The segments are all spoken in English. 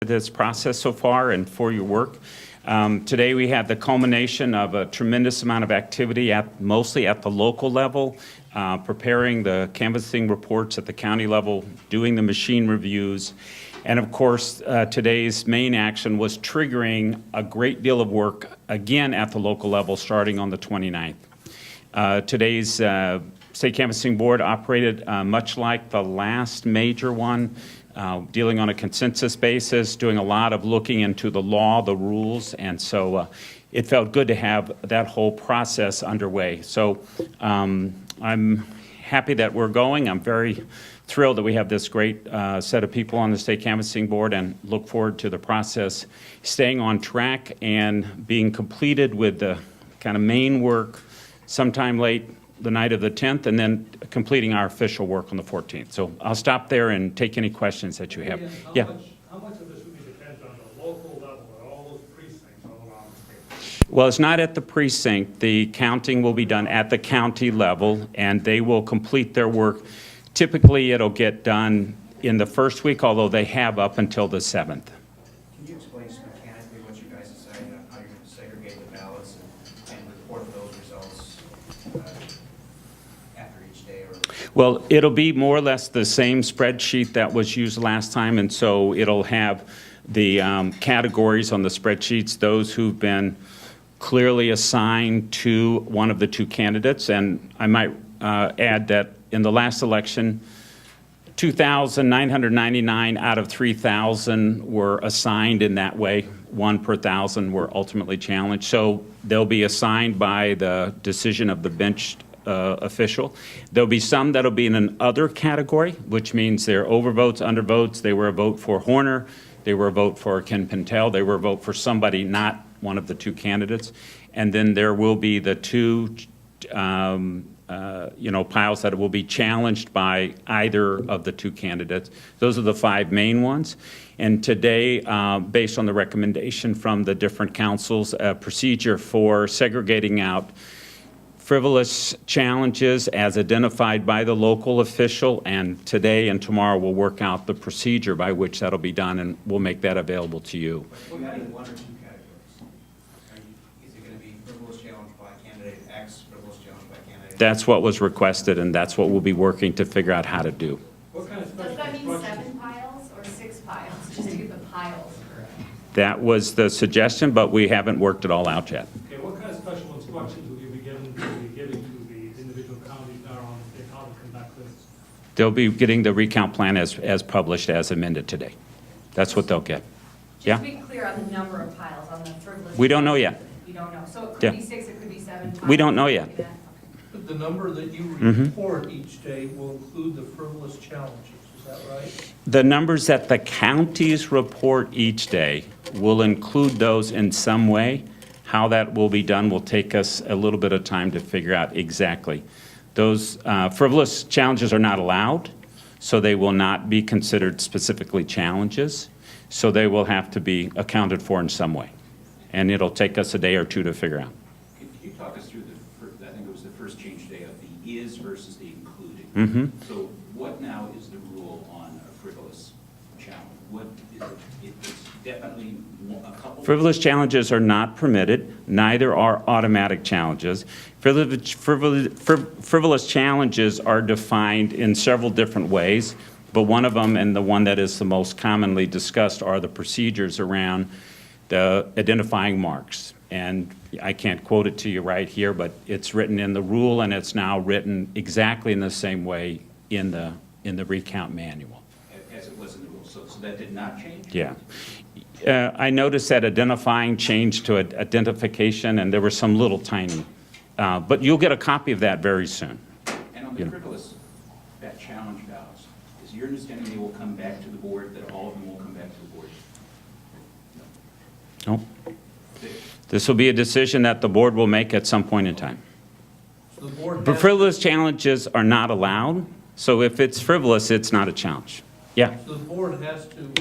this process so far and for your work. Today we had the culmination of a tremendous amount of activity mostly at the local level, preparing the canvassing reports at the county level, doing the machine reviews, and of course today's main action was triggering a great deal of work again at the local level starting on the 29th. Today's State Canvassing Board operated much like the last major one, dealing on a consensus basis, doing a lot of looking into the law, the rules, and so it felt good to have that whole process underway. So I'm happy that we're going. I'm very thrilled that we have this great set of people on the State Canvassing Board and look forward to the process staying on track and being completed with the kind of main work sometime late the night of the 10th, and then completing our official work on the 14th. So I'll stop there and take any questions that you have. How much of this would be dependent on the local level at all those precincts all around the state? Well, it's not at the precinct. The counting will be done at the county level, and they will complete their work. Typically, it'll get done in the first week, although they have up until the 7th. Can you explain just mechanically what you guys decided on how you're going to segregate the ballots and report those results after each day? Well, it'll be more or less the same spreadsheet that was used last time, and so it'll have the categories on the spreadsheets, those who've been clearly assigned to one of the two candidates. And I might add that in the last election, 2,999 out of 3,000 were assigned in that way. 1 per 1,000 were ultimately challenged. So they'll be assigned by the decision of the bench official. There'll be some that'll be in an other category, which means they're overvotes, undervotes. They were a vote for Horner. They were a vote for Ken Pintel. They were a vote for somebody, not one of the two candidates. And then there will be the two piles that will be challenged by either of the two candidates. Those are the 5 main ones. And today, based on the recommendation from the different councils, a procedure for segregating out frivolous challenges as identified by the local official, and today and tomorrow we'll work out the procedure by which that'll be done, and we'll make that available to you. What kind of 1 or 2 categories? Is it going to be frivolous challenge by candidate X, frivolous challenge by candidate? That's what was requested, and that's what we'll be working to figure out how to do. What kind of special Does that mean instructions? 7 piles or 6 piles, just to get the piles correct? That was the suggestion, but we haven't worked it all out yet. Okay, what kind of special instructions will you be giving to the individual counties now on how to conduct this? They'll be getting the recount plan as published, as amended today. That's what they'll get. Yeah? Just to be clear on the number of piles on the frivolous. We don't know yet. You don't know. So it Yeah. could be 6, it could be 7 piles. We don't know yet. Okay. But the number that you Mm-hmm. report each day will include the frivolous challenges, is that right? The numbers that the counties report each day will include those in some way. How that will be done will take us a little bit of time to figure out exactly. Those frivolous challenges are not allowed, so they will not be considered specifically challenges. So they will have to be accounted for in some way. And it'll take us a day or two to figure out. Can you talk us through I think it was the first change day of the is versus the including? Mm-hmm. So what now is the rule on a frivolous challenge? What is it? It's definitely a couple. Frivolous challenges are not permitted, neither are automatic challenges. Frivolous challenges are defined in several different ways, but one of them, and the one that is the most commonly discussed, are the procedures around the identifying marks. And I can't quote it to you right here, but it's written in the rule, and it's now written exactly in the same way in the recount manual. As it was in the rule, so that did not change? Yeah. I noticed that identifying changed to identification, and there were some little tiny, but you'll get a copy of that very soon. And on the frivolous, that challenge ballots, is your understanding they will come back to the board, that all of them will come back to the board? No. This will be a decision that the board will make at some point in time. So the board But has, frivolous challenges are not allowed, so if it's frivolous, it's not a challenge. Yeah. so the board has to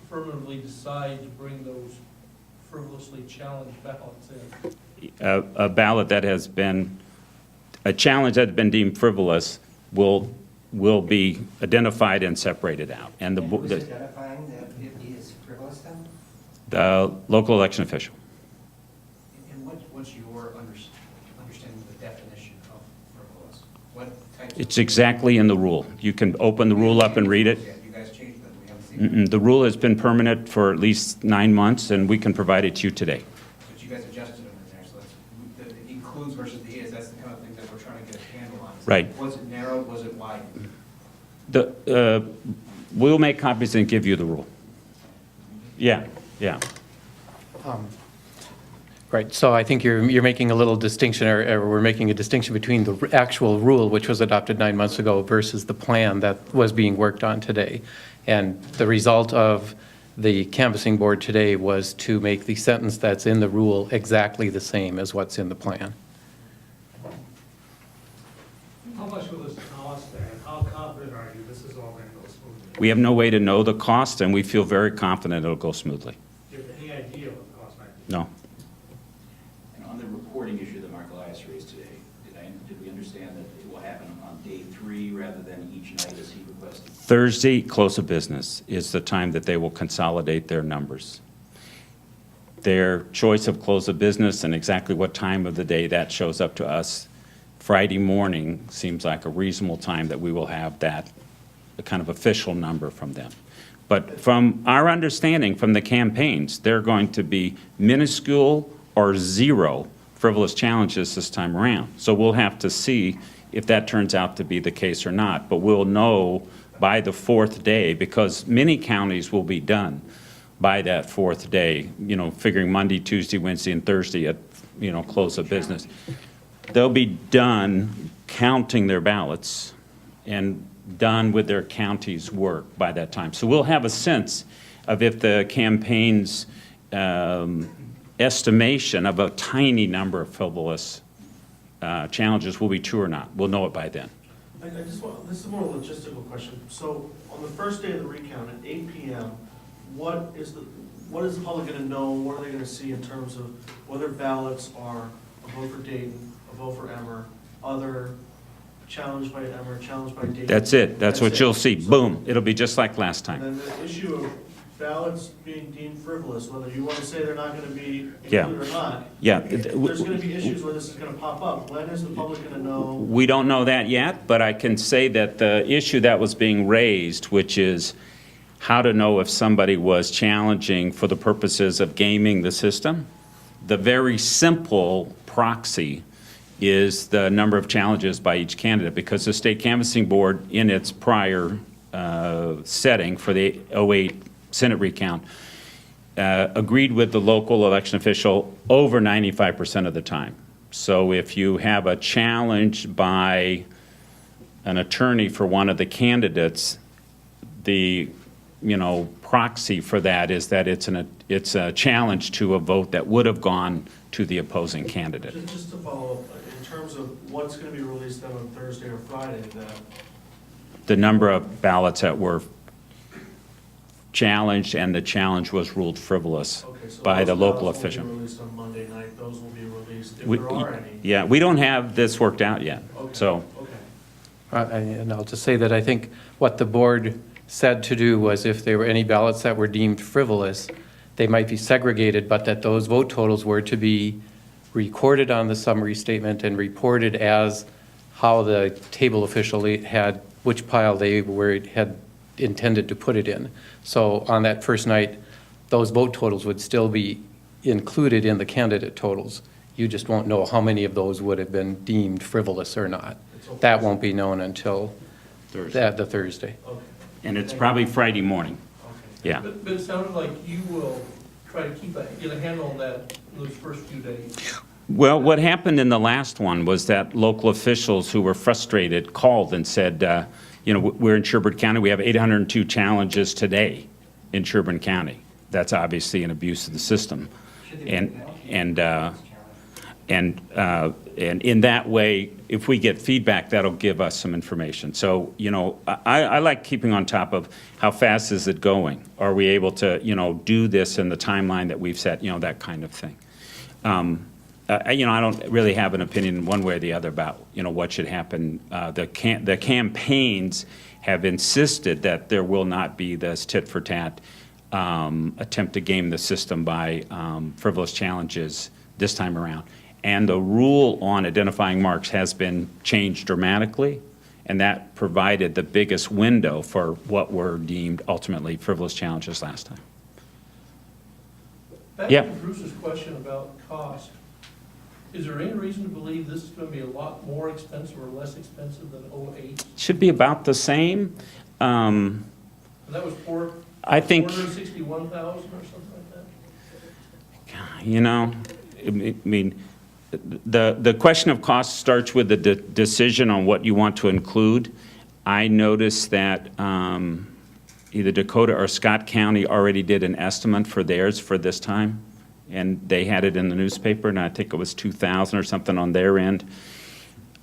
affirmatively decide to bring those frivolously challenged ballots in. A ballot that has been, a challenge that has been deemed frivolous will be identified and separated out. And And who's identifying that it is frivolous then? then? The local election official. And what's your understanding of the definition of frivolous? What types of? It's exactly in the rule. You can open the rule up and read it. Yeah, you guys changed them, we haven't seen it. The rule has been permanent for at least 9 months, and we can provide it to you today. But you guys adjusted them in there, so that's, the includes versus the is, that's the kind of thing that we're trying to get a handle on. Right. Was it narrowed, was it widened? We'll make copies and give you the rule. Yeah, yeah. Right, so I think you're making a little distinction, or we're making a distinction between the actual rule, which was adopted 9 months ago, versus the plan that was being worked on today. And the result of the canvassing board today was to make the sentence that's in the rule exactly the same as what's in the plan. How much will this cost, and how confident are you this is all going to go smoothly? We have no way to know the cost, and we feel very confident it'll go smoothly. Do you have any idea what the cost might be? No. And on the reporting issue that Mark Elias raised today, did we understand that it will happen on day 3 rather than each night as he requested? Thursday, close of business, is the time that they will consolidate their numbers. Their choice of close of business and exactly what time of the day that shows up to us, Friday morning seems like a reasonable time that we will have that kind of official number from them. But from our understanding from the campaigns, they're going to be minuscule or 0 frivolous challenges this time around. So we'll have to see if that turns out to be the case or not. But we'll know by the 4th day, because many counties will be done by that 4th day, you know, figuring Monday, Tuesday, Wednesday, and Thursday at, you know, close of business. They'll be done counting their ballots and done with their county's work by that time. So we'll have a sense of if the campaign's estimation of a tiny number of frivolous challenges will be true or not. We'll know it by then. I just want, this is more a logistical question. So on the first day of the recount at 8 p.m., what is the public going to know? What are they going to see in terms of whether ballots are a vote for Dayton, a vote for Emmer, other challenged by Emmer, challenged by Dayton? That's it. That's what it. you'll see. So- Boom. It'll be just like last And time. then the issue of ballots being deemed frivolous, whether you want to say they're not going to be Yeah. included or not. Yeah. There's going to be issues where this is going to pop up. When is the public going to know? We don't know that yet, but I can say that the issue that was being raised, which is how to know if somebody was challenging for the purposes of gaming the system, the very simple proxy is the number of challenges by each candidate, because the state canvassing board in its prior setting for the 08 Senate recount agreed with the local election official over 95% of the time. So if you have a challenge by an attorney for one of the candidates, the proxy for that is that it's a challenge to a vote that would have gone to the opposing candidate. Just to follow up, in terms of what's going to be released then on Thursday or Friday, that The number of ballots that were challenged and the challenge was ruled frivolous okay, so by the those local ballots official. will be released on Monday night. Those will be released if We- there are any. Yeah, we don't have this worked out yet, Okay, so. okay. And I'll just say that I think what the board said to do was if there were any ballots that were deemed frivolous, they might be segregated, but that those vote totals were to be recorded on the summary statement and reported as how the table official had, which pile they had intended to put it in. So on that first night, those vote totals would still be included in the candidate totals. You just won't know how many of those would have been deemed frivolous or not. That won't be known until the Thursday. Okay. And it's probably Friday morning, Okay. yeah. But it sounded like you will try to get a handle on that those first few days. Well, what happened in the last one was that local officials who were frustrated called and said, we're in Sherburne County, we have 802 challenges today in Sherburne County. That's obviously an abuse of the system. And in that way, if we get feedback, that'll give us some information. So, I like keeping on top of how fast is it going? Are we able to, do this in the timeline that we've set, that kind of thing. I don't really have an opinion one way or the other about, what should happen. The campaigns have insisted that there will not be this tit for tat. attempt to game the system by frivolous challenges this time around. And the rule on identifying marks has been changed dramatically, and that provided the biggest window for what were deemed ultimately frivolous challenges last time. Back Yeah. to Bruce's question about cost, is there any reason to believe this is gonna be a lot more expensive or less expensive than '08? Should be about the same. And that was I think, $461,000 or something like that? you know, I mean, the question of cost starts with the decision on what you want to include. I noticed that either Dakota or Scott County already did an estimate for theirs for this time, and they had it in the newspaper, and I think it was 2,000 or something on their end.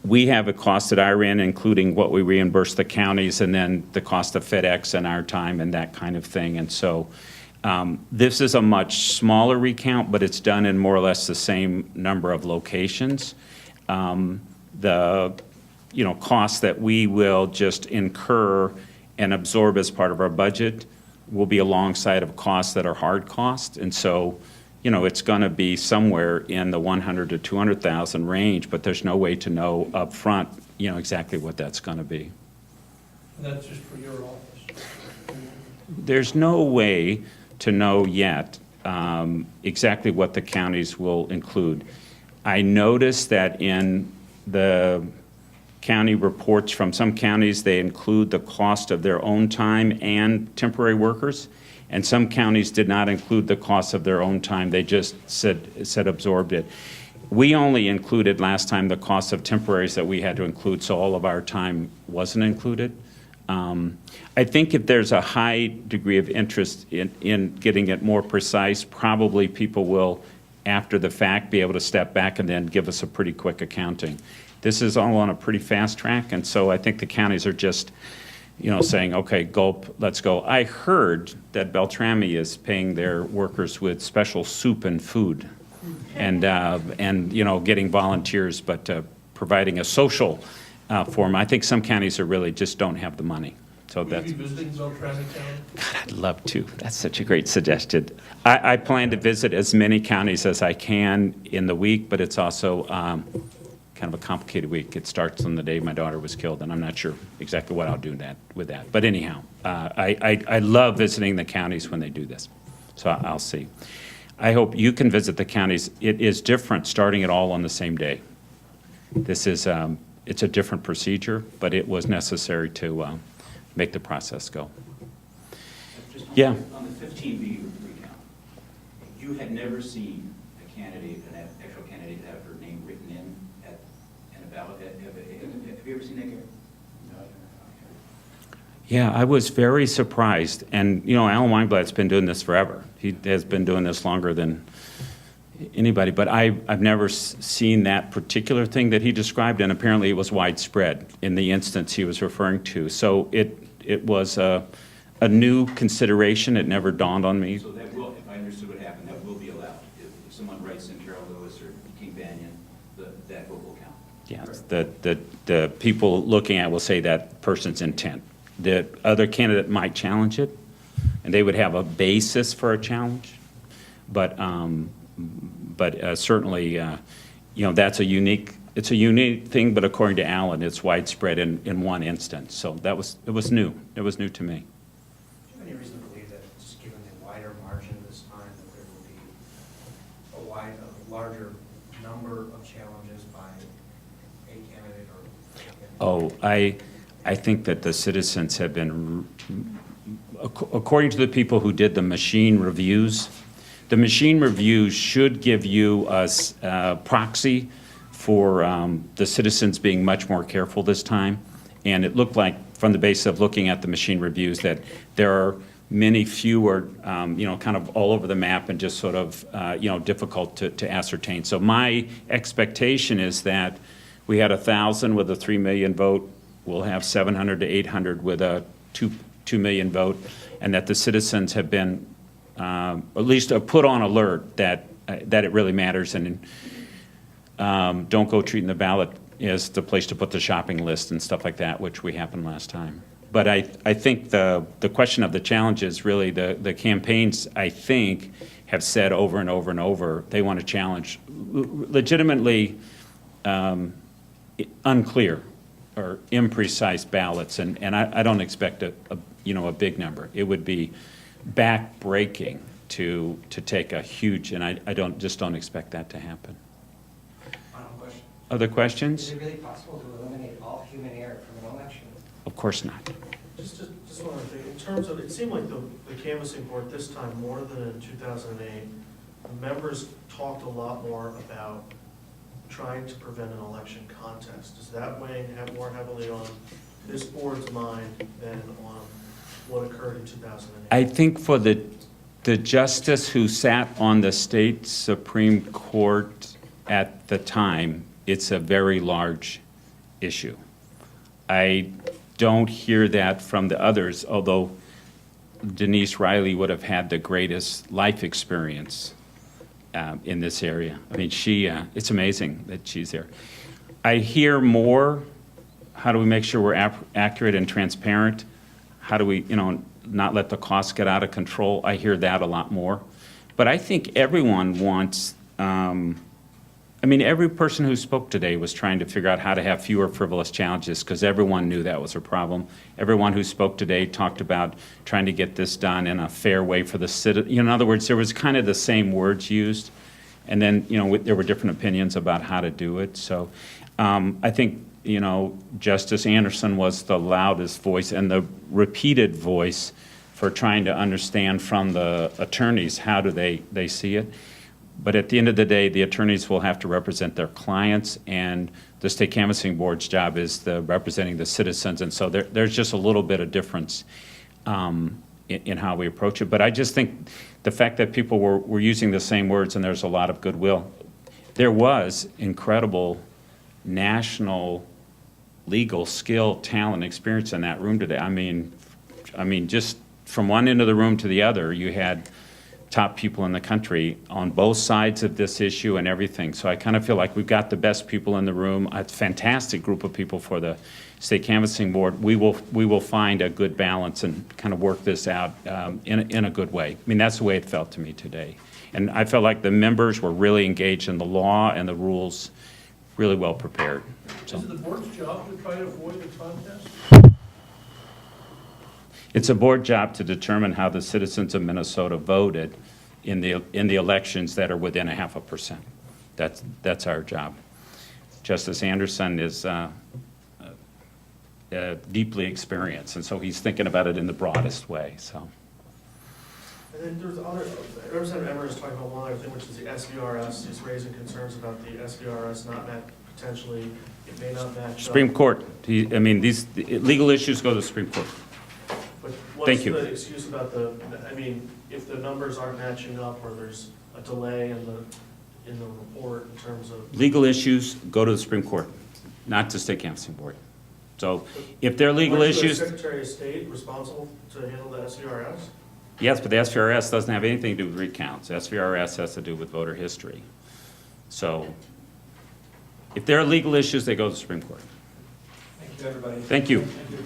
We have a cost at our end, including what we reimburse the counties, and then the cost of FedEx and our time and that kind of thing. And so this is a much smaller recount, but it's done in more or less the same number of locations. The costs that we will just incur and absorb as part of our budget will be alongside of costs that are hard costs. And so, it's going to be somewhere in the 100 to 200,000 range, but there's no way to know up front, exactly what that's going to be. And that's just for your office? There's no way to know yet exactly what the counties will include. I noticed that in the county reports from some counties, they include the cost of their own time and temporary workers, and some counties did not include the cost of their own time. They just said absorbed it. We only included last time the cost of temporaries that we had to include, so all of our time wasn't included. I think if there's a high degree of interest in getting it more precise, probably people will, after the fact, be able to step back and then give us a pretty quick accounting. This is all on a pretty fast track, and so I think the counties are just, saying, okay, gulp, let's go. I heard that Beltrami is paying their workers with special soup and food, and getting volunteers, but providing a social form. I think some counties are really just don't have the money. So Will you that's. be visiting Beltrami County? God, I'd love to. That's such a great suggestion. I plan to visit as many counties as I can in the week, but it's also kind of a complicated week. It starts on the day my daughter was killed, and I'm not sure exactly what I'll do with that. But anyhow, I love visiting the counties when they do this. So I'll see. I hope you can visit the counties. It is different starting it all on the same day. This is, it's a different procedure, but it was necessary to make the process go. Just Yeah. On the 15B recount, you had never seen a candidate, an actual candidate, have her name written in a ballot. Have you ever seen that, Gary? No. Yeah, I was very surprised. And, Alan Weinblatt's been doing this forever. He has been doing this longer than anybody. But I've never seen that particular thing that he described, and apparently it was widespread in the instance he was referring to. So it was a new consideration. It never dawned on me. So that will, if I understood what happened, that will be allowed. If someone writes in Carol Lewis or King Banyan, that vote will count. Yes, the people looking at will say that person's intent. The other candidate might challenge it, and they would have a basis for a challenge. But certainly, that's it's a unique thing, but according to Alan, it's widespread in one instance. So it was new. It was new to me. Do you have any reason to believe that, just given the wider margin this time, that there will be a larger number of challenges by a candidate or? I think that the citizens have been, according to the people who did the machine reviews, the machine reviews should give you a proxy for the citizens being much more careful this time. And it looked like, from the basis of looking at the machine reviews, that there are many fewer, kind of all over the map and just sort of, difficult to ascertain. So my expectation is that we had 1,000 with a 3 million vote. We'll have 700 to 800 with a 2 million vote, and that the citizens have been at least put on alert that it really matters, and don't go treating the ballot as the place to put the shopping list and stuff like that, which we happened last time. But I think the question of the challenge is really the campaigns, I think, have said over and over and over, they want to challenge legitimately unclear or imprecise ballots, and I don't expect a big number. It would be back-breaking to take a huge, and I just don't expect that to happen. Final question. Other Is questions? it really possible to eliminate all human error from an election? Of course not. Just one other thing, in terms of, it seemed like the canvassing board this time, more than in 2008, members talked a lot more about trying to prevent an election contest. Does that weigh more heavily on this board's mind than on what occurred in 2008? I think for the justice who sat on the state Supreme Court at the time, it's a very large issue. I don't hear that from the others, although Denise Riley would have had the greatest life experience in this area. I mean, it's amazing that she's there. I hear more, how do we make sure we're accurate and transparent? How do we, not let the costs get out of control? I hear that a lot more. But I think everyone wants, every person who spoke today was trying to figure out how to have fewer frivolous challenges because everyone knew that was a problem. Everyone who spoke today talked about trying to get this done in a fair way for the citizen. In other words, there was kind of the same words used, and then, there were different opinions about how to do it. So I think, Justice Anderson was the loudest voice and the repeated voice for trying to understand from the attorneys how do they see it. But at the end of the day, the attorneys will have to represent their clients, and the State Canvassing Board's job is representing the citizens. And so there's just a little bit of difference in how we approach it. But I just think the fact that people were using the same words and there's a lot of goodwill. There was incredible national legal skill, talent, experience in that room today. I mean, just from one end of the room to the other, you had top people in the country on both sides of this issue and everything. So I kind of feel like we've got the best people in the room, a fantastic group of people for the State Canvassing Board. We will find a good balance and kind of work this out in a good way. I mean, that's the way it felt to me today. And I felt like the members were really engaged in the law and the rules, really well prepared. So Is it the board's job to try to avoid the contest? it's a board job to determine how the citizens of Minnesota voted in the elections that are within 0.5%. That's our job. Justice Anderson is deeply experienced, and so he's thinking about it in the broadest way. So. And then there's Representative Emmer is talking about one other thing, which is the SVRS. He's raising concerns about the SVRS not potentially, it may not match Supreme up. Court. These legal issues go to the Supreme Court. But Thank what's you. the excuse about if the numbers aren't matching up or there's a delay in the report in terms of? Legal issues go to the Supreme Court, not to State Canvassing Board. So if they're legal Aren't you issues, as Secretary of State responsible to handle the SVRS? yes, but the SVRS doesn't have anything to do with recounts. SVRS has to do with voter history. So if there are legal issues, they go to the Supreme Court. Thank you, everybody. Thank you. Thank you.